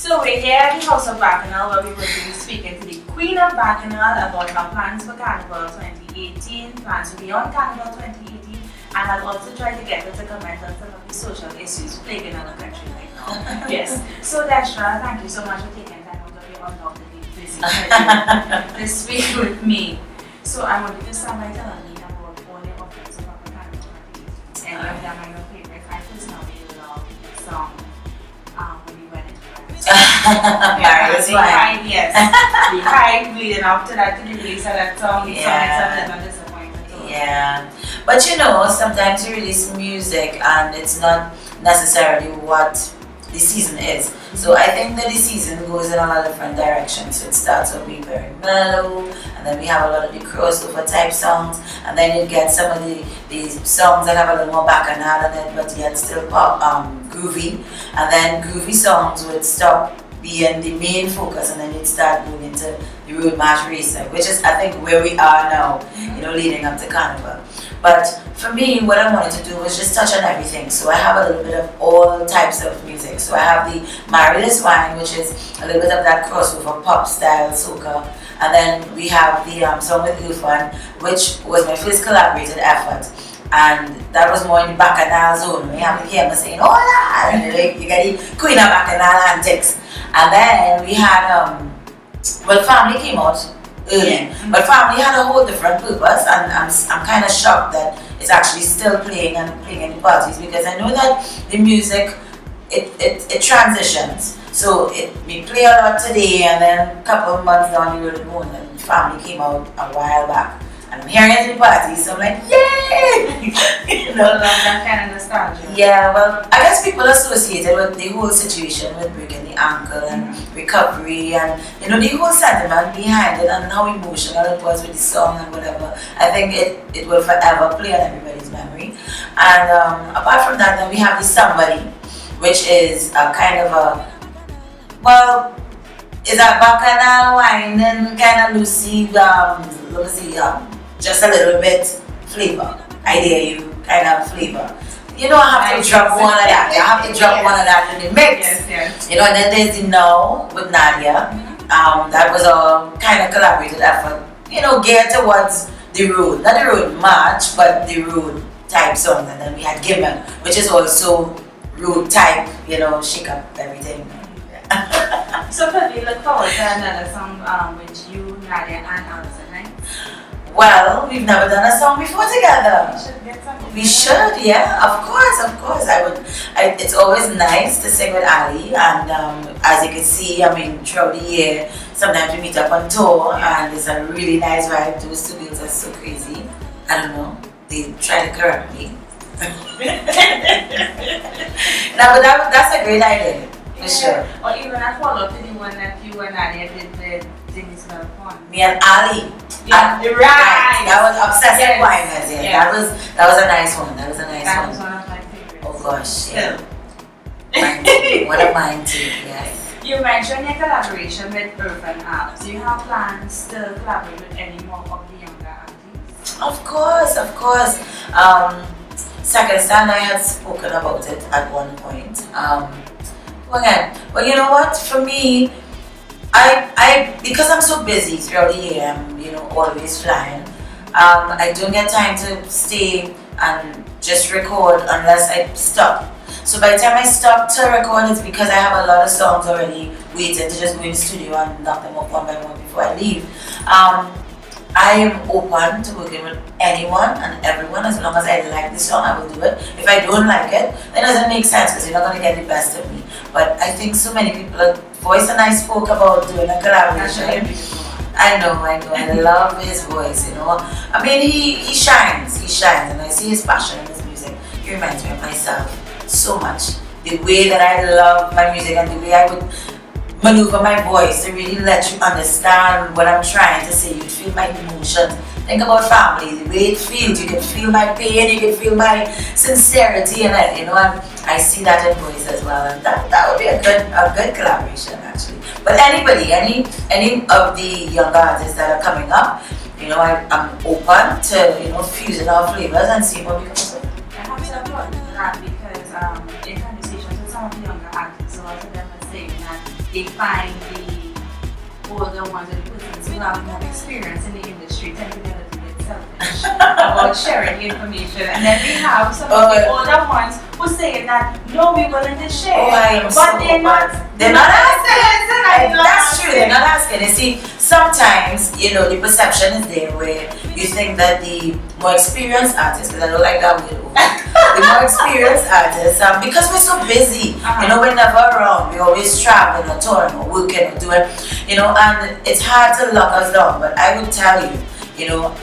So we're here at the House of Bacchanal where we're going to be speaking to the Queen of Bacchanal about her plans for Carnival 2018, plans for beyond Carnival 2018, and I'll also try to get her to comment on some of the social issues plaguing our country right now. Yes. So Destra, thank you so much for taking time out of your undoubtedly busy schedule to speak with me. So I want you to start by telling me about all your offers about the Carnival 2018. Any of them are your favorites? I personally love the song when you went into yes. The hype leading up to that, to the release of that song, it's not disappointed. Yeah, but you know, sometimes you release music and it's not necessarily what the season is. So I think that the season goes in a lot of different directions. So it starts with being very mellow, and then we have a lot of the crossover type songs, and then you get some of the songs that have a little more bacchanal in it, but yet still pop, groovy. And then groovy songs would stop being the main focus, and then you'd start going into the road march racing, which is I think where we are now, you know, leading up to Carnival. But for me, what I wanted to do was just touch on everything. So I have a little bit of all types of music. So I have the Maryless Wine, which is a little bit of that crossover pop style soca. And then we have the song with Ufan, which was my first collaborated effort. And that was more in the bacchanal zone. We have the piano saying, hola! And you get the Queen of Bacchanal antics. And then we had, well, Family came out early, but Family had a whole different purpose, and I'm kind of shocked that it's actually still playing in the parties, because I know that the music, it transitions. So we play a lot today, and then a couple of months down the road, and Family came out a while back. And I'm hearing it in parties, so I'm like, yay! You know, I love that kind of nostalgia. Yeah, well, I guess people associated with the whole situation with breaking the ankle and recovery, and you know, the whole sentiment behind it and how emotional it was with the song and whatever. I think it will forever play on everybody's memory. And apart from that, then we have the Somebody, which is a kind of a, well, it's a bacchanal wine and kind of Lucy, let me see, just a little bit flavor. I dare you, kind of flavor. You know, I have to drop one of that. I have to drop one of that in the mix. Yes. You know, and then there's the Now with Nadia. That was a kind of collaborated effort. You know, geared towards the road, not the road march, but the road type song. And then we had Gimmel, which is also road type. You know, shake up everything. So could we look forward to another song with you, Nadia, and Alison, right? Well, we've never done a song before together. We should get something. We should, yeah, of course. I would. It's always nice to sing with Ali, and as you can see, I mean, throughout the year, sometimes we meet up on tour, and it's a really nice vibe. Those two girls are so crazy. I don't know. They try to correct me. No, but that's a great idea. For sure. Or even a follow-up to the one that you and Nadia did with Denise Melfon. Me and Ali. Yeah, right. That was Obsessive Winers. Yeah. Yes. That was a nice one. That was one of my favorites. Oh gosh, yeah. What a mind too, yes. You mentioned your collaboration with Urban Apps. Do you have plans to collaborate with any more of the younger artists? Of course. Second Stand, I had spoken about it at one point. Well, you know what? For me, I because I'm so busy throughout the year, I'm always flying. I don't get time to stay and just record unless I stop. So by the time I stop to record, it's because I have a lot of songs already waiting to just go in the studio and knock them off one by one before I leave. I am open to working with anyone and everyone. As long as I like the song, I will do it. If I don't like it, then it doesn't make sense, because you're not going to get the best of me. But I think so many people, Voice and I spoke about doing a collaboration. I know, I love his voice, I mean, he shines, and I see his passion in his music. He reminds me of myself so much. The way that I love my music and the way I would maneuver my voice to really let you understand what I'm trying to say. You feel my emotions. Think about Family, the way it feels. You can feel my pain, you can feel my sincerity in it, and I see that in voice as well, and that would be a good collaboration actually. But anybody, any of the younger artists that are coming up, I'm open to fusing our flavors and see what we come up with. I have to applaud that, because in conversations with some of the younger artists, a lot of them are saying that they find the older ones and persons who have more experience in the industry tend to get a little bit selfish about sharing the information. And then we have some of the older ones who saying that no, we're willing to share, but they're not asking. That's true. They're not asking. You see, sometimes the perception is there where you think that the more experienced artists, because I don't like that word, the more experienced artists, because we're so busy, we're never around. We always traveling or touring or working or doing, and it's hard to lock us down. But I would tell you,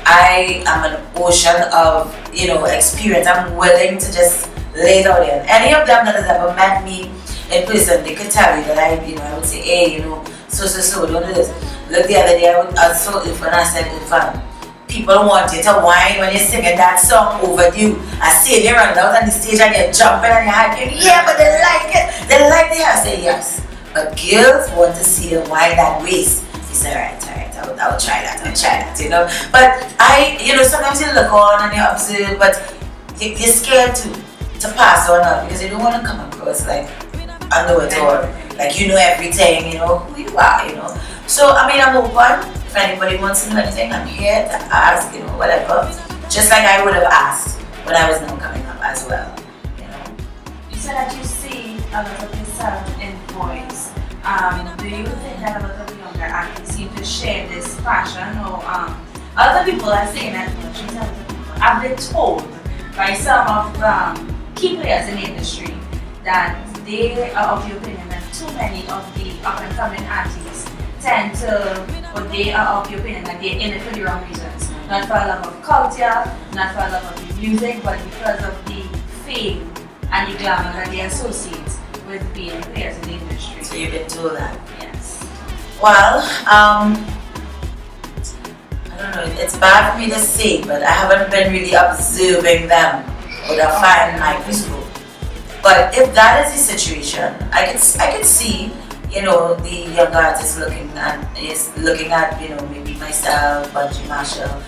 I am an ocean of experience. I'm willing to just lay it out there. And any of them that has ever met me in person, they could tell you that I would say, hey, so, don't do this. Look, the other day I saw Irfan and I said, Irfan, people want you to whine when you're singing that song over you. I see they run out on the stage and you're jumping and you're hyping. Yeah, but they like it. They like the hair. I say yes. But girls want to see you whine that waist. He said, alright, I'll try that, But sometimes you look on and you observe, but you're scared to pass on up because you don't want to come across like I know it all, like everything, who you are, So I'm open. If anybody wants to know anything, I'm here to ask, whatever. Just like I would have asked when I was now coming up as well, You said that you see a lot of yourself in boys. Do you think that a lot of younger artists seem to share this passion, or a lot of people are saying that I've been told by some of key players in the industry that they are of the opinion that too many of the up-and-coming artists tend to, or they are of the opinion that they're in it for the wrong reasons. Not for a love of culture, not for a love of the music, but because of the fame and the glamour that they associate with being players in the industry. So you've been told that? Yes. Well, I don't know, it's bad for me to say, but I haven't been really observing them with a fine microscope. But if that is the situation, I could see, the younger artists looking at maybe myself, Bungie Marshall,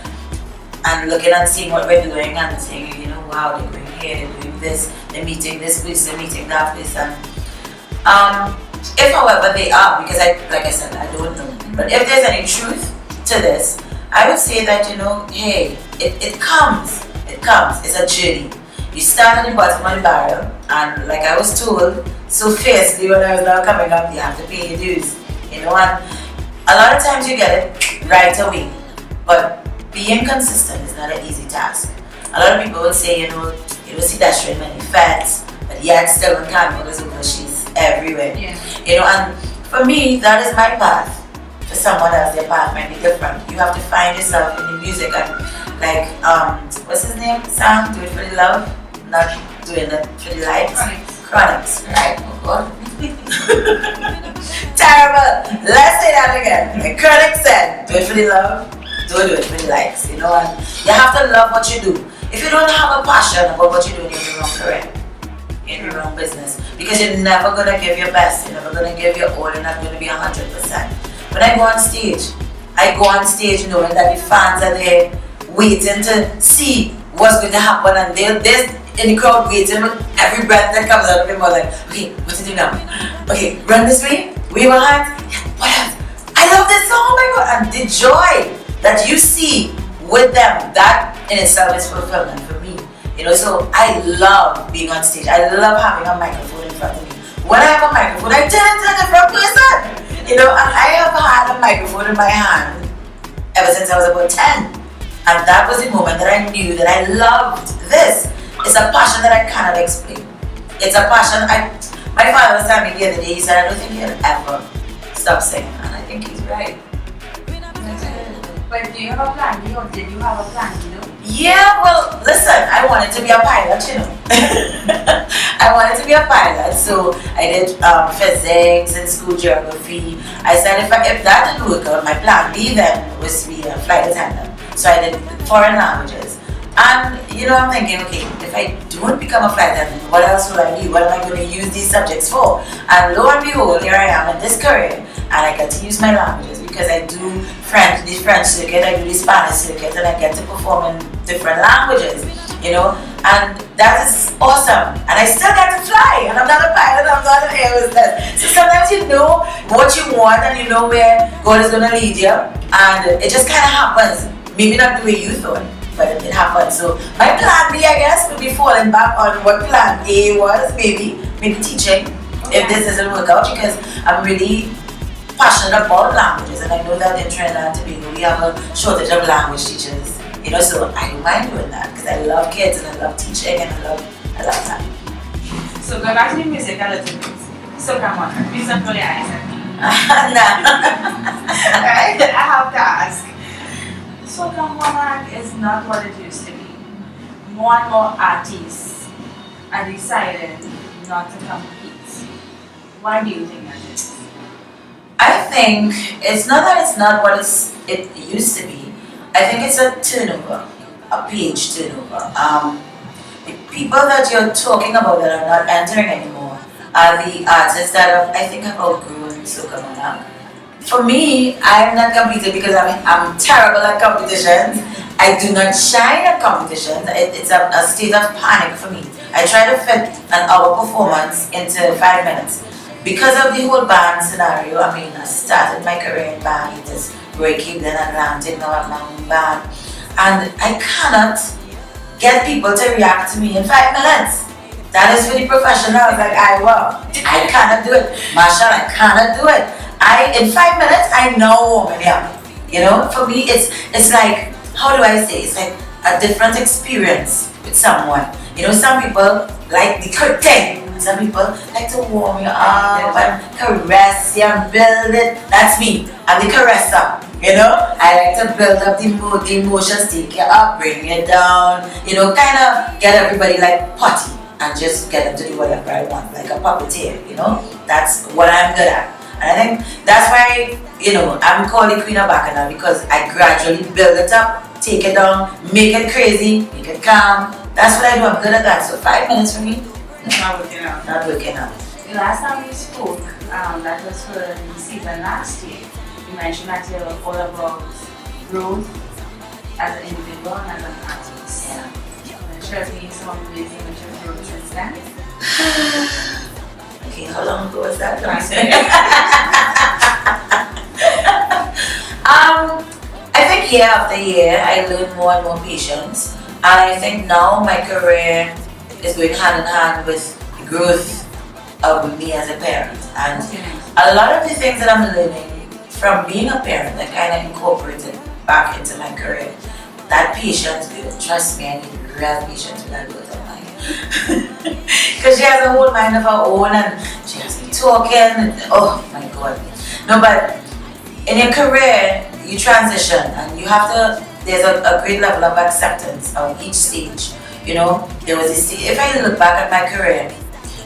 and looking and seeing what we're doing and saying, wow, they're going here, they're doing this, they're meeting this place, they're meeting that place, and if however they are, because like I said, I don't know, but if there's any truth to this, I would say that, hey, it comes, it's a journey. You start at the bottom of the barrel, and like I was told so fiercely when I was now coming up, you have to pay your dues, and a lot of times you get it right away, but being consistent is not an easy task. A lot of people would say, you don't see Destra in many feds, but yet still on camera because she's everywhere. Yeah. And for me, that is my path. For someone else, their path might be different. You have to find yourself in the music, and like what's his name? Sam, do it for the love, not doing it for the likes. Chronics, right? Oh God. Terrible. Let's say that again. Like Chronics said, do it for the love, don't do it for the likes. And you have to love what you do. If you don't have a passion about what you're doing, you're in the wrong career, you're in the wrong business, because you're never gonna give your best. You're never gonna give your all. You're not gonna be 100%. When I go on stage knowing that the fans are there waiting to see what's going to happen, and they're in the crowd waiting with every breath that comes out of your mouth, like, okay, what to do now? Okay, run this way, wave your hands, what else? I love this song, oh my God, and the joy that you see with them, that in itself is fulfillment for me. So I love being on stage. I love having a microphone in front of me. When I have a microphone, I turn into a different person. And I have had a microphone in my hand ever since I was about 10. And that was the moment that I knew that I loved this. It's a passion that I cannot explain. It's a passion. My father was telling me the other day, he said, I don't think he'll ever stop singing. And I think he's right. But do you have a plan B, or did you have a plan B? Yeah, well, listen, I wanted to be a pilot, I wanted to be a pilot, so I did physics and school geography. I said if that didn't work out, my plan B then was to be a flight attendant. So I did foreign languages. And I'm thinking, okay, if I don't become a flight attendant, what else will I do? What am I going to use these subjects for? And lo and behold, here I am in this career, and I get to use my languages because I do the French circuit, I do the Spanish circuit, and I get to perform in different languages. you know, and that is awesome. And I still get to fly, and I'm not a pilot, I'm not an air hostess. So sometimes you know what you want and you know where God is going to lead you, and it just kind of happens. Maybe not the way you thought, but it happened. So my plan B, I guess, would be falling back on what plan A was, maybe teaching, if this doesn't work out, because I'm really passionate about languages, and I know that in Trinidad and Tobago we have a shortage of language teachers, you know, so I don't mind doing that because I love kids and I love teaching and I love that. So go back to the music a little bit. So come on, please don't roll your eyes at me. Right? I have to ask. Soca Monarch is not what it used to be. More and more artists are deciding not to compete. Why do you think that is? I think it's not that it's not what it used to be. I think it's a turnover, a page turnover. The people that you're talking about that are not entering anymore are the artists that I think have outgrown Soca Monarch. For me, I'm not competing because I'm terrible at competitions. I do not shine at competitions. It's a state of panic for me. I try to fit an hour performance into 5 minutes. Because of the whole band scenario, I mean, I started my career in band, it was Roy Cleveland Atlantic, now I have my own band. And I cannot get people to react to me in 5 minutes. That is for the professionals like I work. I cannot do it. Marshall, I cannot do it. In 5 minutes, I know who I am. You know, for me, it's like, how do I say? It's like a different experience with someone. You know, some people like the good thing. Some people like to warm you up and caress you and build it. That's me. I'm the caresser. You know, I like to build up the emotions, take you up, bring you down. You know, kind of get everybody like potty and just get them to do whatever I want, like a puppeteer. You know, that's what I'm good at. And I think that's why, you know, I'm called the Queen of Bacchanal because I gradually build it up, take it down, make it crazy, make it calm. That's what I do. I'm good at that. So 5 minutes for me. Not working out. Not working out. The last time we spoke, that was for the season last year. You mentioned that you're all about growth as an individual and as an artist. Yeah. Can you share with me some ways in which you've grown since then? Okay, how long ago was that? I think year after year, I learned more and more patience. And I think now my career is going hand in hand with the growth of me as a parent. And a lot of the things that I'm learning from being a parent, I kind of incorporated back into my career. That patience, girl, trust me, I need real patience with that girl of mine. Because she has a whole mind of her own and she has me talking. And, oh my God. No, but in your career, you transition and you have to, there's a great level of acceptance of each stage. You know, there was this, if I look back at my career,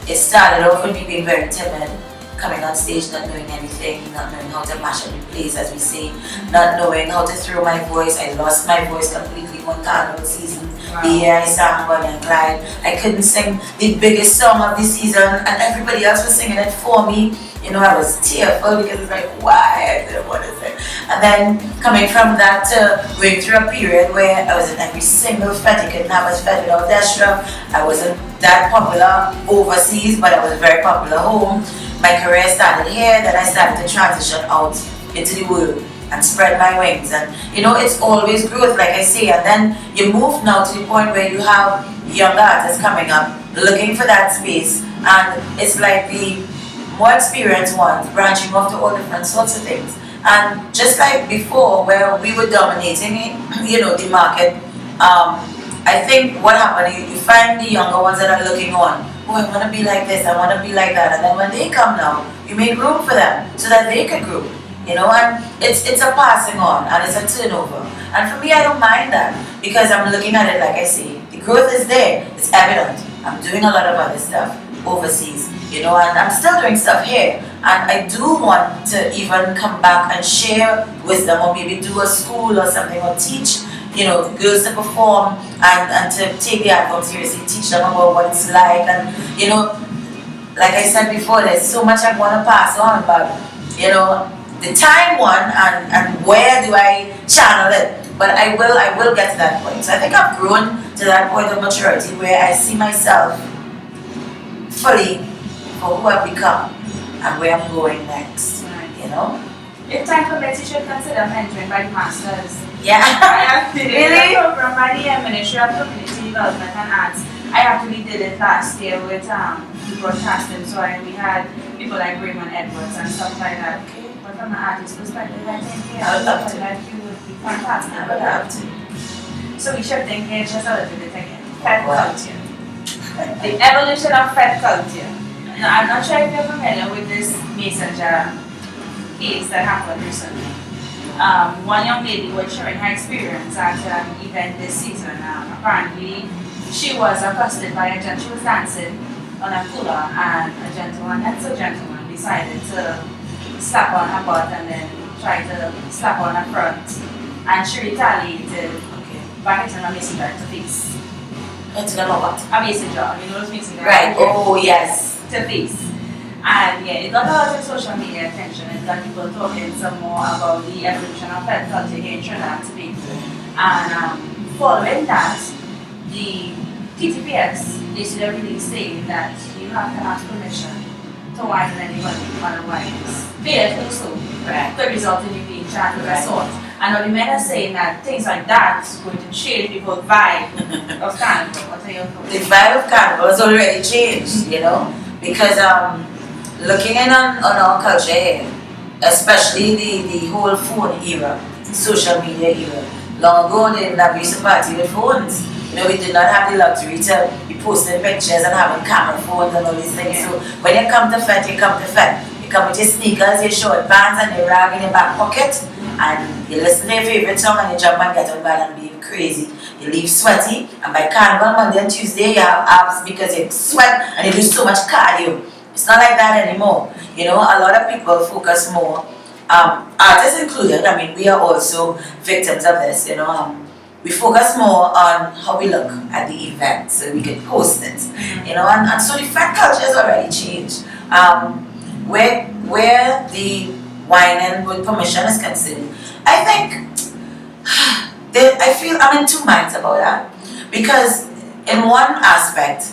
it started off with me being very timid, coming on stage, not knowing anything, not knowing how to mash up the place, as we say, not knowing how to throw my voice. I lost my voice completely one carnival season. Wow. The year I sang Bonnie and Clyde, I couldn't sing the biggest song of the season, and everybody else was singing it for me. You know, I was tearful because it's like, why? I didn't want to sing. And then coming from that to going through a period where I was in every single fete. You couldn't have a fete without Destra. I wasn't that popular overseas, but I was very popular home. My career started here, then I started to transition out into the world and spread my wings. And you know, it's always growth, like I say. And then you move now to the point where you have younger artists coming up, looking for that space. And it's like the more experienced ones branching off to all different sorts of things. And just like before, where we were dominating, you know, the market, I think what happened, you find the younger ones that are looking on, oh, I want to be like this, I want to be like that. And then when they come now, you make room for them so that they can grow. You know, and it's a passing on and it's a turnover. And for me, I don't mind that because I'm looking at it like I say, the growth is there, it's evident. I'm doing a lot of other stuff overseas, you know, and I'm still doing stuff here. And I do want to even come back and share wisdom or maybe do a school or something or teach, you know, girls to perform and to take the art form seriously, teach them about what it's like. And, you know, like I said before, there's so much I want to pass on, but, you know, the time one and where do I channel it. But I will get to that point. So I think I've grown to that point of maturity where I see myself fully for who I've become and where I'm going next. Right. You know? If time permits, you should consider mentoring by the masters. Yeah. I actually did Really? a program by the Ministry of Community Development and Arts. I actually did it last year with broadcasting, so we had people like Raymond Edwards and stuff like that. Okay. But from an artist perspective, I think I would love to. that you would be fantastic. I would love to. So we should engage just a little bit again. Fed What? culture. The evolution of Fed culture. Now, I'm not sure if you're familiar with this messenger case that happened recently. One young lady was sharing her experience at an event this season. Apparently, she was accosted by a gentleman. She was dancing on a cooler, and a gentleman, that's a gentleman, decided to slap on her butt and then try to slap on her front. And she retaliated by hitting a messenger to face. It's gonna what? A messenger, you know those messenger? Right. Oh yes. To face. And yeah, it got a lot of social media attention. It got people talking some more about the evolution of pet culture here in Trinidad and Tobago. And following that, the TTPS issued a release saying that you have to ask permission to widen anybody, otherwise fail to do so could result in you being charged with assault. And now the men are saying that things like that is going to change people's vibe of carnival. What are your thoughts? The vibe of carnival has already changed, you know, because looking in on our culture here, especially the whole phone era, social media era. Long ago they didn't have used to party with phones. You know, we did not have the luxury to be posting pictures and having camera phones and all these things. So when you come to Fed, you come to Fed. You come with your sneakers, your short pants and your rag in your back pocket, and you listen to your favorite song and you jump and get on bed and be crazy. You leave sweaty, and by carnival Monday and Tuesday you have abs because you sweat and you do so much cardio. It's not like that anymore. You know, a lot of people focus more, artists included. I mean, we are also victims of this. You know, we focus more on how we look at the event so we can post it. You know, and so the fat culture has already changed. Where the whining with permission is concerned, I think I feel I'm in two minds about that, because in one aspect,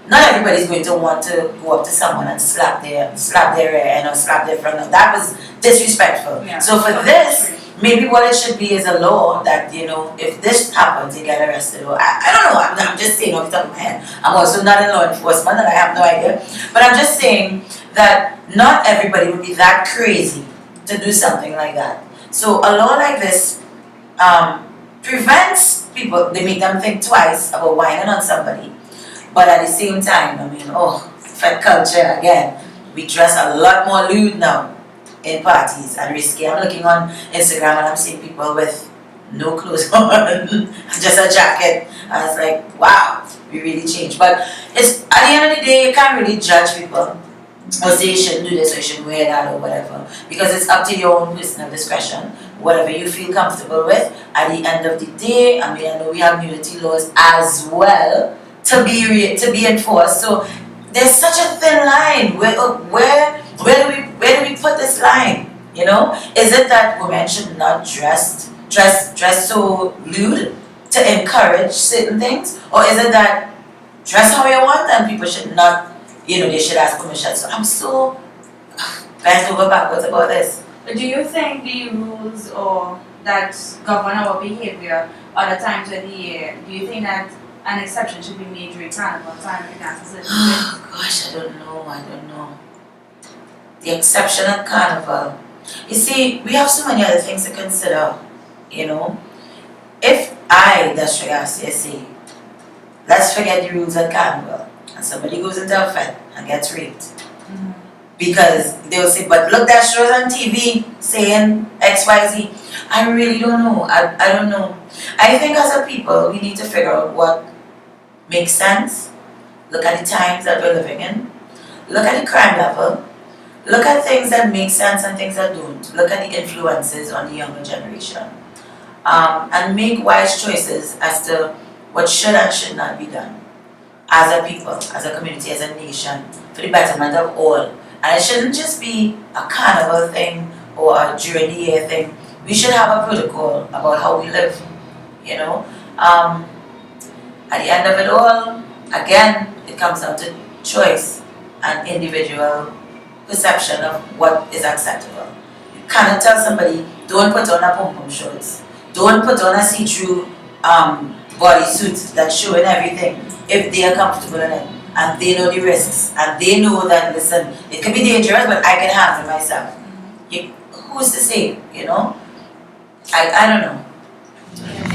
not everybody's going to want to go up to someone and slap their hair and slap their front. That was disrespectful. Yeah. So for this, maybe what it should be is a law that, you know, if this happens, you get arrested. Or I don't know. I'm just saying off the top of my head. I'm also not in law enforcement and I have no idea. But I'm just saying that not everybody would be that crazy to do something like that. So a law like this prevents people. They make them think twice about whining on somebody. But at the same time, I mean, fat culture again. We dress a lot more lewd now in parties and risky. I'm looking on Instagram and I'm seeing people with no clothes on, just a jacket. And it's like, wow, we really changed. But it's at the end of the day, you can't really judge people or say you shouldn't do this or you shouldn't wear that or whatever, because it's up to your own personal discretion. Whatever you feel comfortable with. At the end of the day, I mean, I know we have nudity laws as well to be enforced. So there's such a thin line. Where do we put this line? You know, is it that women should not dress so lewd to encourage certain things, or is it that dress how you want and people should not, you know, they should ask permission? So I'm so bent over backwards about this. But do you think the rules or that govern our behavior at the times of the year, do you think that an exception should be made during carnival time? Oh gosh, I don't know. The exception at carnival. You see, we have so many other things to consider, you know. If I, Destra QOB, say, let's forget the rules at carnival, and somebody goes into a fete and gets raped. Because they'll say, but look, that shows on TV saying XYZ. I really don't know. I don't know. I think as a people, we need to figure out what makes sense. Look at the times that we're living in. Look at the crime level. Look at things that make sense and things that don't. Look at the influences on the younger generation. And make wise choices as to what should and should not be done. As a people, as a community, as a nation, for the betterment of all. And it shouldn't just be a carnival thing or a during the year thing, we should have a protocol about how we live, you know. At the end of it all, again, it comes down to choice and individual perception of what is acceptable. You cannot tell somebody, don't put on a pom-pom shorts, don't put on a see-through bodysuit that's showing everything if they are comfortable in it and they know the risks and they know that, listen, it can be dangerous, but I can handle myself. Who's to say, you know? I don't know.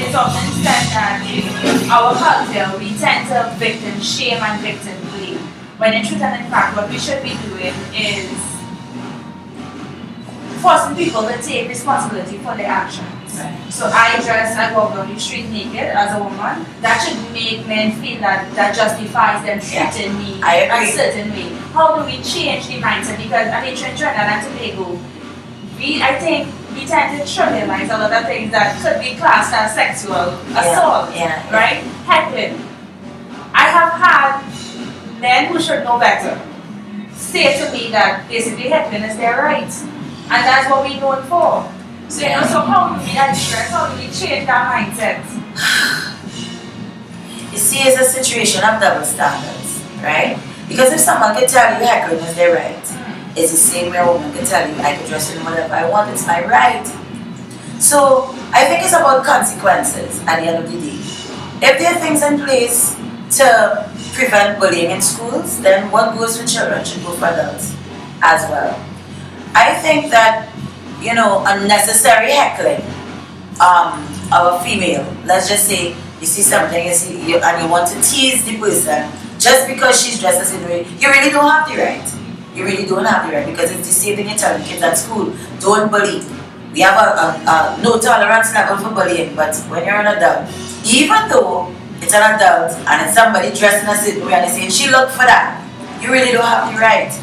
It's often said that in our culture we tend to victim shame and victim blame. When in truth and in fact what we should be doing is forcing people to take responsibility for their actions. Right. So I walk down the street naked as a woman. That should make men feel that justifies them treating me a certain way. How do we change the mindset? Because I mean, Trinidad and Tobago, I think we tend to trivialize a lot of things that could be classed as sexual assault, right? Heckling. I have had men who should know better say to me that basically heckling is their right, and that's what we're known for. So, you know, so how do we address, how do we change that mindset? You see, it's a situation of double standards, right? Because if someone can tell you heckling is their right, it's the same way a woman can tell you I can dress in whatever I want, it's my right. So I think it's about consequences at the end of the day. If there are things in place to prevent bullying in schools, then what goes for children should go for adults as well. I think that, you know, unnecessary heckling of a female, let's just say you see something and you want to tease the person just because she's dressed a certain way, you really don't have the right. You really don't have the right, because it's the same thing you're telling kids at school. Don't bully. We have a no tolerance level for bullying, but when you're an adult, even though it's an adult and it's somebody dressed in a certain way and they say, she looked for that, you really don't have the right.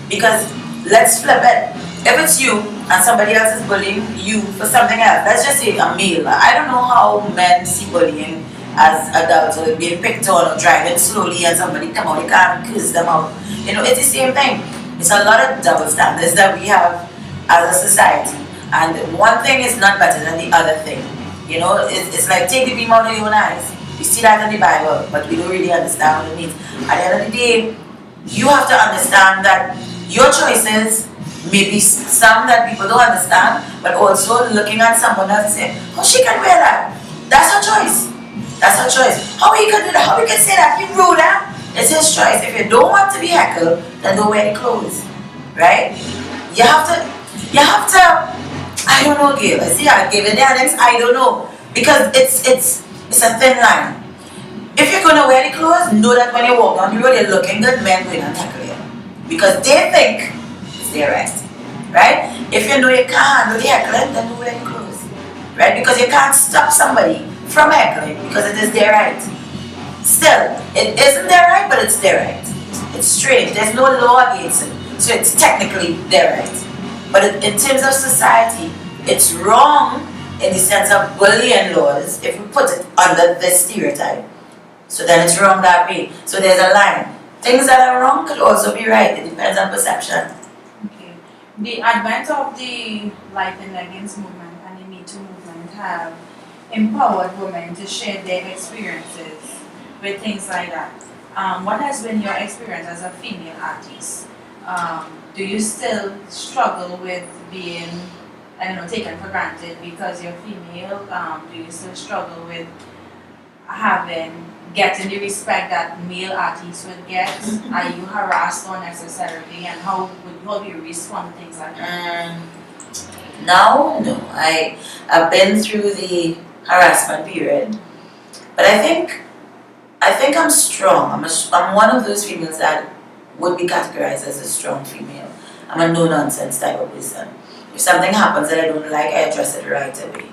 Because let's flip it. If it's you and somebody else is bullying you for something else, let's just say a male. I don't know how men see bullying as adults, or being picked on or driving slowly and somebody come out, they can't kiss them out. You know, it's the same thing. It's a lot of double standards that we have as a society, and one thing is not better than the other thing. You know, it's like take the beam out of your own eyes. We see that in the Bible, but we don't really understand what it means. At the end of the day, you have to understand that your choices may be some that people don't understand, but also looking at someone else and saying, oh, she can wear that. That's her choice. That's her choice. How he can do that? How he can say that? He ruled that. It's his choice. If you don't want to be heckled, then don't wear the clothes, right? You have to, I don't know, Gail. I see I gave it there next, I don't know. Because it's a thin line. If you're going to wear the clothes, know that when you walk down the road, you're looking good, men going and tackle you. Because they think it's their right, right? If you know you can't handle the heckling, then don't wear the clothes, right? Because you can't stop somebody from heckling because it is their right. Still, it isn't their right, but it's their right. It's strange. There's no law against it, so it's technically their right. But in terms of society, it's wrong in the sense of bullying laws if we put it under this stereotype. So then it's wrong that way. So there's a line. Things that are wrong could also be right. It depends on perception. Okay. The advent of the Life in Leggings movement and the Me Too movement have empowered women to share their experiences with things like that. What has been your experience as a female artist? Do you still struggle with being, I don't know, taken for granted because you're female? Do you still struggle with getting the respect that male artists would get? Are you harassed unnecessarily, and how do you respond to things like that? No. I've been through the harassment period, but I think I'm strong. I'm one of those females that would be categorized as a strong female. I'm a no-nonsense type of person. If something happens that I don't like, I address it right away.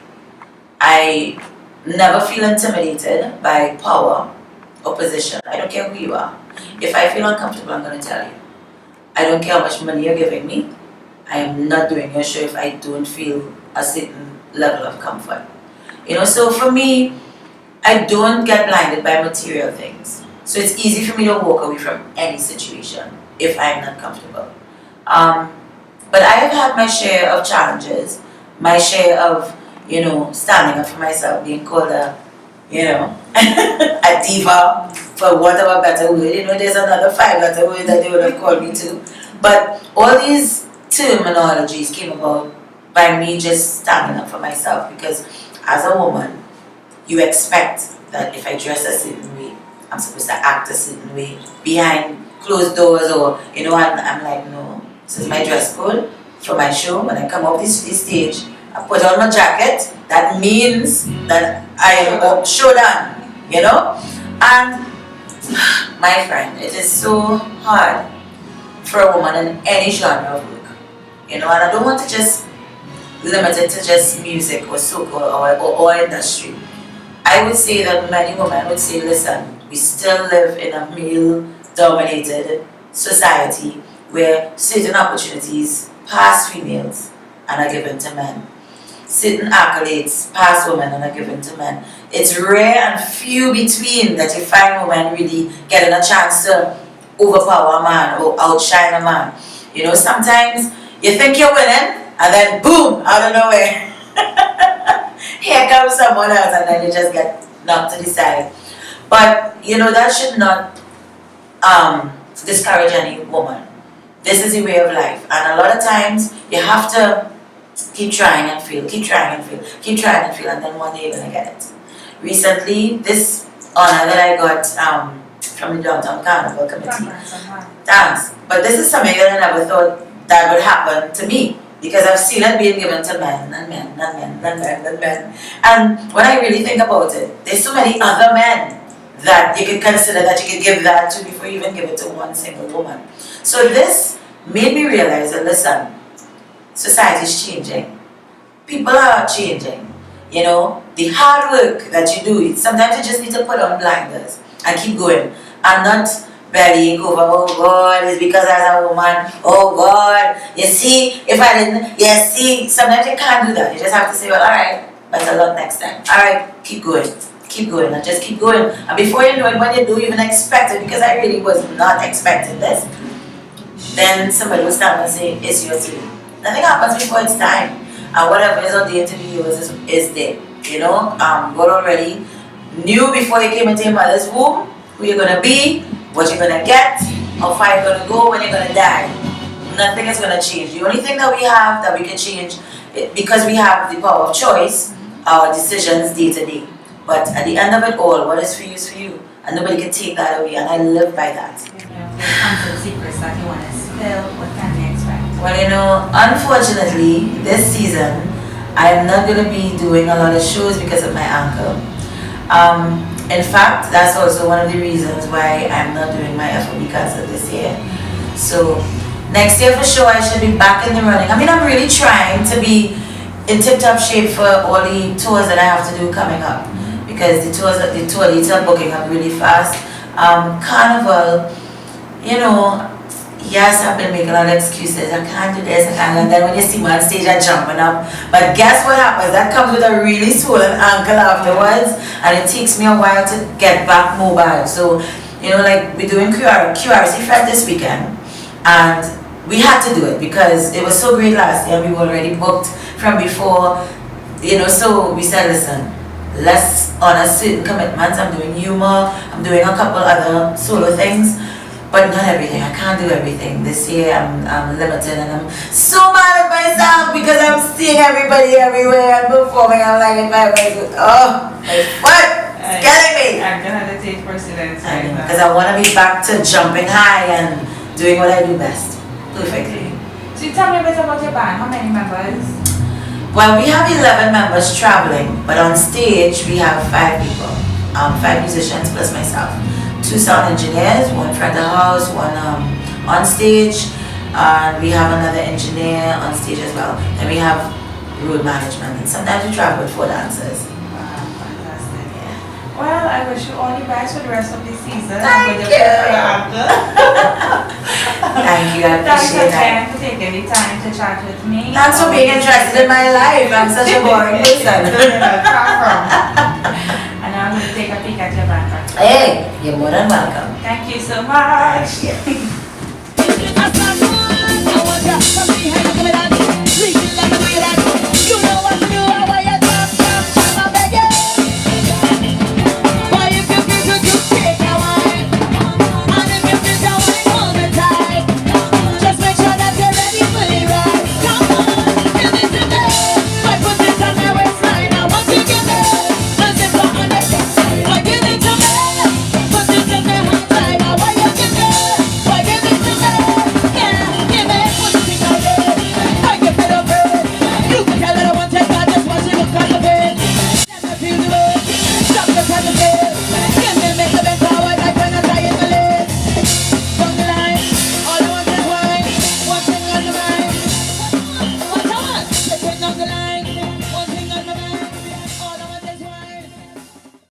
I never feel intimidated by power or position. I don't care who you are. If I feel uncomfortable, I'm going to tell you. I don't care how much money you're giving me. I am not doing your show if I don't feel a certain level of comfort. You know, so for me, I don't get blinded by material things. So it's easy for me to walk away from any situation if I'm not comfortable. But I have had my share of challenges, my share of, standing up for myself, being called a diva, for whatever better word. There's another 5-letter word that they would have called me to. But all these terminologies came about by me just standing up for myself, because as a woman, you expect that if I dress a certain way, I'm supposed to act a certain way behind closed doors, or and I'm like, no, this is my dress code for my show. When I come off this stage, I put on my jacket. That means that I am show done, And my friend, it is so hard for a woman in any genre of work, and I don't want to just limit it to just music or so-called or industry. I would say that many women would say, listen, we still live in a male-dominated society where certain opportunities pass females and are given to men. Certain accolades pass women and are given to men. It's rare and few between that you find women really getting a chance to overpower a man or outshine a man. Sometimes you think you're winning and then boom, out of nowhere, here comes someone else, and then you just get knocked to the side. But that should not discourage any woman. This is a way of life, and a lot of times you have to keep trying and fail, keep trying and fail, keep trying and fail, and then one day you're gonna get it. Recently, this honor that I got from the Downtown Carnival Committee. Thanks. But this is something that I never thought that would happen to me, because I've seen it being given to men and men and men and men and men. And when I really think about it, there's so many other men that you could consider that you could give that to before you even give it to one single woman. So this made me realize that, listen, society is changing. People are changing. The hard work that you do, sometimes you just need to put on blinders and keep going, and not bellying over, oh God, it's because I was a woman, oh God, you see, if I didn't, sometimes you can't do that. You just have to say, well, alright, better luck next time. Alright, keep going, and just keep going. And before you know it, when you do even expect it, because I really was not expecting this, then somebody will stand and say, it's your turn. Nothing happens before it's time. And whatever is on the interview is there. God already knew before you came into your mother's womb who you're going to be, what you're going to get, how far you're going to go, when you're going to die. Nothing is going to change. The only thing that we have that we can change, because we have the power of choice, our decisions day to day. But at the end of it all, what is for you is for you. And nobody can take that away, and I live by that. Some secrets that you want to spill, what can we expect? Well, unfortunately, this season, I'm not going to be doing a lot of shows because of my ankle. In fact, that's also one of the reasons why I'm not doing my FOB concert this year. So, next year for sure, I should be back in the running. I mean, I'm really trying to be in tip-top shape for all the tours that I have to do coming up, because the tour dates are booking up really fast. Carnival, yes, I've been making a lot of excuses. I can't do this, I can't. And then when you see me on stage, I'm jumping up. But guess what happens? That comes with a really swollen ankle afterwards, and it takes me a while to get back mobile. So, like we're doing QRC Fest this weekend, and we had to do it because it was so great last year. We were already booked from before, So we said, listen, let's honor certain commitments. I'm doing humor. I'm doing a couple other solo things. But not everything. I can't do everything. This year I'm limited, and I'm so mad at myself because I'm seeing everybody everywhere and performing. I'm like, if I was, my foot, it's killing me. I'm gonna have to take precedence right now. Because I want to be back to jumping high and doing what I do best, perfectly. So tell me a bit about your band. How many members? Well, we have 11 members traveling, but on stage we have 5 people, 5 musicians plus myself. 2 sound engineers, 1 front of house, 1 on stage, and we have another engineer on stage as well. Then we have road management, and sometimes we travel with 4 dancers. Wow, fantastic. Yeah. Well, I wish you all the best for the rest of the season. Thank you. Thank you, I appreciate that. Thanks again for taking the time to chat with me. Thanks for being interested in my life. I'm such a boring person. And I'm going to take a peek at your band. Hey, you're more than welcome. Thank you so much. Thank you. want ya. From behind, give me that.